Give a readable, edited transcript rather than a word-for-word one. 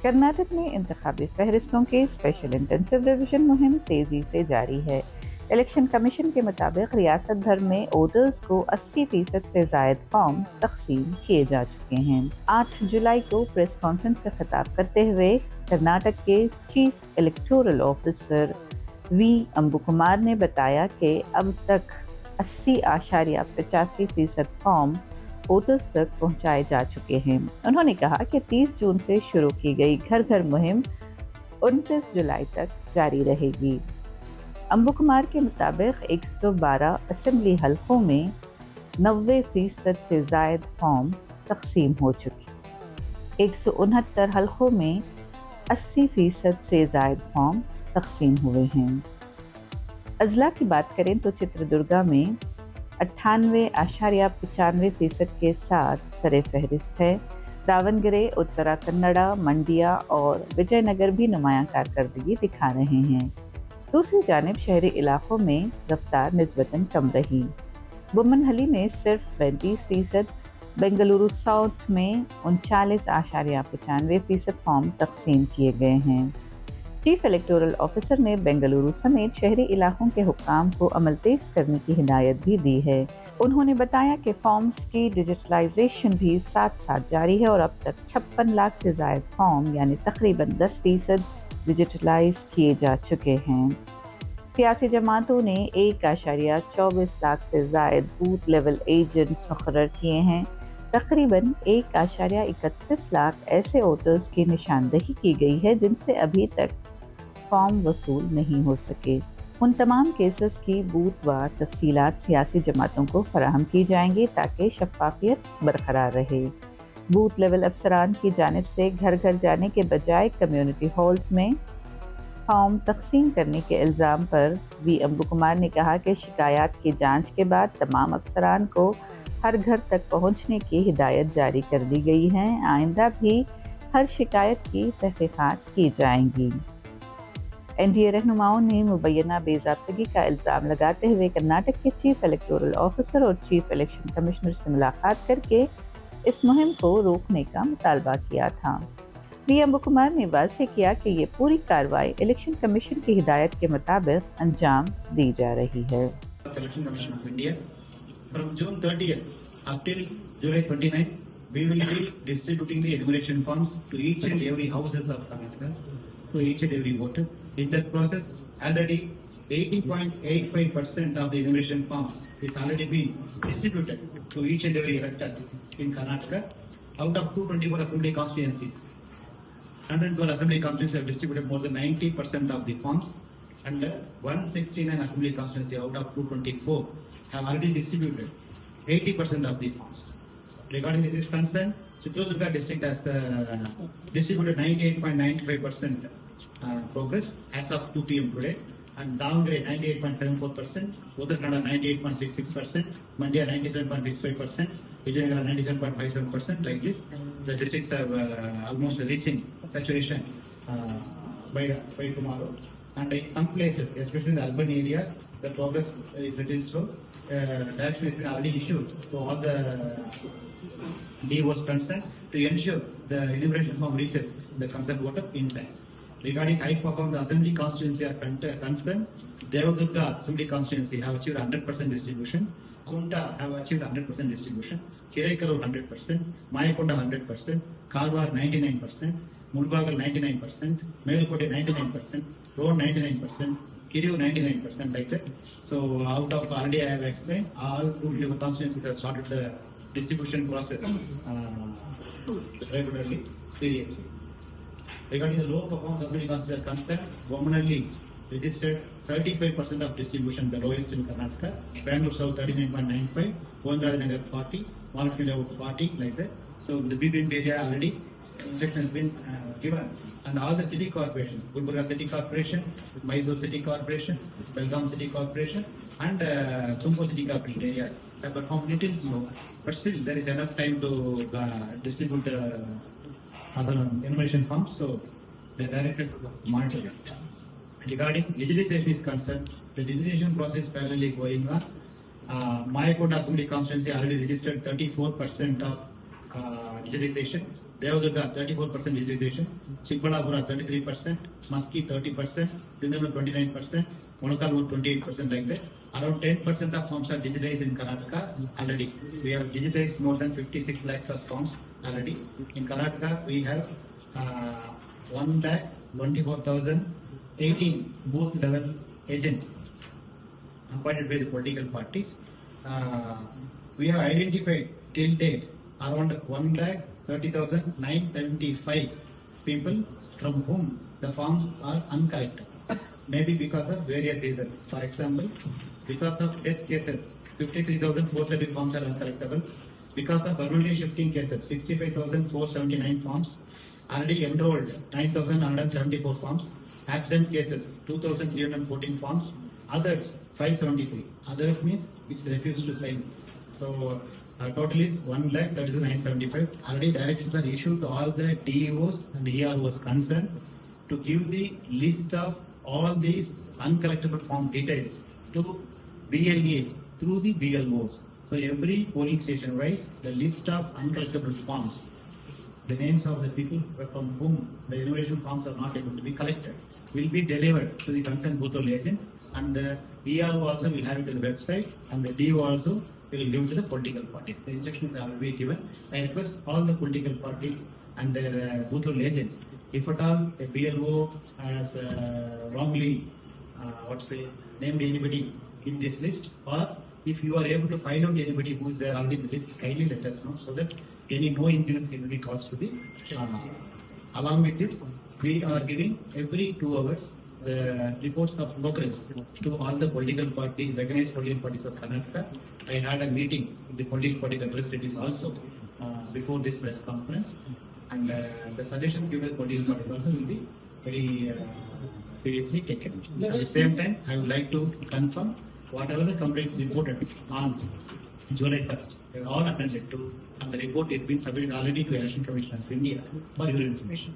کرناٹک میں انتخابی فہرستوں کی اسپیشل انٹینسو ریویژن مہم تیزی سے جاری ہے۔ الیکشن کمیشن کے مطابق ریاست بھر میں ووٹرز کو 80% سے زائد فارم تقسیم کیے جا چکے ہیں۔ 8 جولائی کو پریس کانفرنس سے خطاب کرتے ہوئے کرناٹک کے چیف الیکٹورل آفیسر انبوکمار نے بتایا کہ اب تک 80.85% فارم ووٹرز تک پہنچائے جا چکے ہیں۔ انہوں نے کہا کہ 30 جون سے شروع کی گئی گھر گھر مہم 29 جولائی تک جاری رہے گی۔ انبوکمار کے مطابق 112 اسمبلی حلقوں میں 90% سے زائد فارم تقسیم ہو چکے، 169 حلقوں میں 80% سے زائد فارم تقسیم ہوئے ہیں۔ اضلاع کی بات کریں تو چتردرگا میں 98.95% کے ساتھ سر فہرست ہے۔ داونگرے، اترا کنڑا، منڈیا اور وجے نگر بھی نمایاں کارکردگی دکھا رہے ہیں۔ دوسری جانب شہری علاقوں میں رفتار نسبتاً کم رہی۔ بومن ہلی میں صرف 35%، بنگلورو ساؤتھ میں 39.95% فارم تقسیم کیے گئے ہیں۔ چیف الیکٹورل آفیسر نے بنگلورو سمیت شہری علاقوں کے حکام کو عمل تیز کرنے کی ہدایت بھی دی ہے۔ انہوں نے بتایا کہ فارمز کی ڈیجیٹلائزیشن بھی ساتھ ساتھ جاری ہے اور اب تک 56 لاکھ سے زائد فارم یعنی تقریباً 10% ڈیجیٹلائز کیے جا چکے ہیں۔ سیاسی جماعتوں نے 1.24 لاکھ سے زائد بوتھ لیول ایجنٹس مقرر کیے ہیں۔ تقریباً 1.31 لاکھ ایسے ووٹرز کی نشاندہی کی گئی ہے جن سے ابھی تک فارم وصول نہیں ہو سکے۔ ان تمام کیسز کی بوتھ وار تفصیلات سیاسی جماعتوں کو فراہم کی جائیں گی تاکہ شفافیت برقرار رہے۔ بوتھ لیول افسران کی جانب سے گھر گھر جانے کے بجائے کمیونٹی ہالز میں فارم تقسیم کرنے کے الزام پر انبوکمار نے کہا کہ شکایات کی جانچ کے بعد تمام افسران کو ہر گھر تک پہنچنے کی ہدایت جاری کر دی گئی ہے۔ آئندہ بھی ہر شکایت کی تحقیقات کی جائیں گی۔ این ڈی اے رہنماؤں نے مبینہ بے ضابطگی کا الزام لگاتے ہوئے کرناٹک کے چیف الیکٹورل آفیسر اور چیف الیکشن کمشنر سے ملاقات کر کے اس مہم کو روکنے کا مطالبہ کیا تھا۔ انبوکمار نے واضح کیا کہ یہ پوری کارروائی الیکشن کمیشن کی ہدایت کے مطابق انجام دی جا رہی ہے۔ Selection Commission of India. From June 30th until July 29th, we will be distributing the enumeration forms to each and every houses of Karnataka, to each and every voter. In that process, already 80.85% of the enumeration forms is already been distributed to each and every elector in Karnataka. Out of 224 assembly constituencies, 112 assembly constituencies have distributed more than 90% of the forms. And 169 assembly constituency out of 224 have already distributed 80% of the forms. Regarding this concern, Chitradurga district has distributed 98.95% progress as of 2 p.m. today, and Davangere 98.74%, Wother 98.66%, Mandya 97.65%, Vijayanagara 97.57%. Like this, the districts have almost reaching saturation by tomorrow. And in some places, especially in the urban areas, the progress is little slow. Direction has been already issued to all the DOs concerned to ensure the enumeration form reaches the concerned voter in time. Regarding high-performance assembly constituency are concerned, Devadurga assembly constituency have achieved 100% distribution, Kunta have achieved 100% distribution, Hiraikaru 100%, Mayakonda 100%, Karwar 99%, Mulbagal 99%, Melkote 99%, Road 99%, Kiriu 99%, like that. So out of already I have explained, all 2 constituencies have started the distribution process regularly, seriously. Regarding the low performance assembly constituencies are concerned, Womanali registered 35% of distribution, the lowest in Karnataka, Bangalore South 39.95, Nagar 40, Malappuram about 40, like that. So the BBMP area already section has been given, and all the city corporations, Gulbarga City Corporation, Mysore City Corporation, Belgaum City Corporation, and Tumkur City Corporation areas have performed little slow, but still there is enough time to distribute other enumeration forms, so they are directed to monitor it. Regarding digitalization is concerned, the digitalization process is parallelly going on. Mayakonda Assembly constituency already registered 34% of digitalization. Devadurga 34% digitization, Chikbalapura 33%, Maski 30%, Sindhuru 29%, Monokalur 28% like that. Around 10% of forms are digitized in Karnataka already. We have digitized more than 56 lakhs of forms already. In Karnataka, we have 1,24,018 booth level agents appointed by the political parties. We have identified till date around 1,30,975 people from whom the forms are uncorrected. Maybe because of various reasons. For example, because of death cases, 53,430 forms are uncorrectable. Because of permanently shifting cases, 65,479 forms. Already enrolled, 9,174 forms. Absent cases, 2,314 forms. Others, 573. Others means it's refused to sign. So total is 1,30,975. Already directives are issued to all the DEOs and EROs concerned to give the list of all these uncollectible form details to BLEs through the BLOs. So every polling station wise, the list of uncollectible forms, the names of the people from whom the enumeration forms are not able to be collected, will be delivered to the concerned booth level agents, and the ERO also will have it on the website, and the DO also will give it to the political parties. The instructions are already given. I request all the political parties and their booth level agents, if at all a BLO has wrongly named anybody in this list, or if you are able to find out anybody who is there already in the list, kindly let us know so that no influence will be caused to the. Along with this, we are giving every 2 hours the reports of progress to all the political parties, recognized political parties of Karnataka. I had a meeting with the political party representatives also before this press conference, and the suggestions given by the political parties also will be very seriously taken. At the same time, I would like to confirm whatever the complaints reported on July 1st, they are all attended to, and the report is being submitted already to Election Commission of India for your information.